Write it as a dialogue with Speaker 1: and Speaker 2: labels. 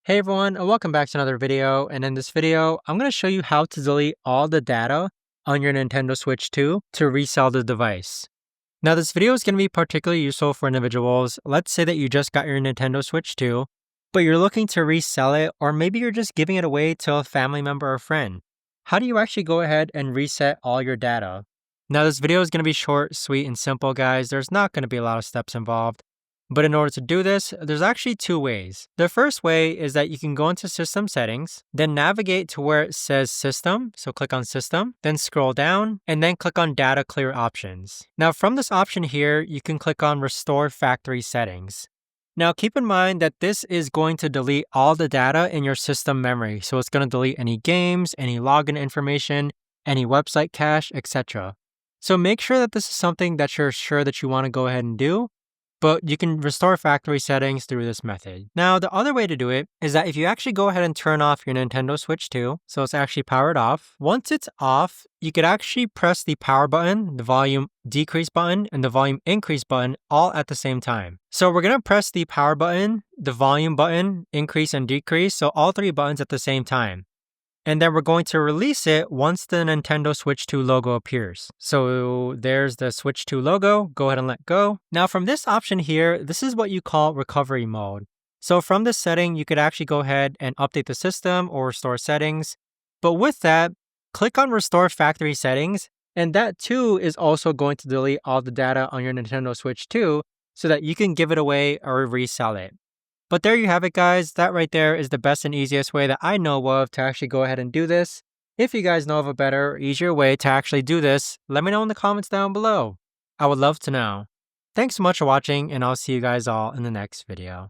Speaker 1: Hey everyone, and welcome back to another video. And in this video, I'm going to show you how to delete all the data on your Nintendo Switch 2 to resell the device. Now, this video is going to be particularly useful for individuals. Let's say that you just got your Nintendo Switch 2, but you're looking to resell it, or maybe you're just giving it away to a family member or friend. How do you actually go ahead and reset all your data? Now, this video is going to be short, sweet, and simple, guys. There's not going to be a lot of steps involved. But in order to do this, there's actually two ways. The first way is that you can go into System Settings, then navigate to where it says System, so click on System, then scroll down, and then click on Data Clear Options. Now from this option here, you can click on Restore Factory Settings. Now keep in mind that this is going to delete all the data in your system memory, so it's going to delete any games, any login information, any website cache, etc. So make sure that this is something that you're sure that you want to go ahead and do. But you can restore factory settings through this method. Now, the other way to do it is that if you actually go ahead and turn off your Nintendo Switch 2, so it's actually powered off, once it's off, you could actually press the power button, the volume decrease button, and the volume increase button all at the same time. So we're going to press the power button, the volume button, increase and decrease, so all three buttons at the same time. And then we're going to release it once the Nintendo Switch 2 logo appears. So there's the Switch 2 logo. Go ahead and let go. Now from this option here, this is what you call recovery mode. So from this setting, you could actually go ahead and update the system or restore settings. But with that, click on Restore Factory Settings. And that too is also going to delete all the data on your Nintendo Switch 2 so that you can give it away or resell it. But there you have it, guys. That right there is the best and easiest way that I know of to actually go ahead and do this. If you guys know of a better or easier way to actually do this, let me know in the comments down below. I would love to know. Thanks so much for watching, and I'll see you guys all in the next video.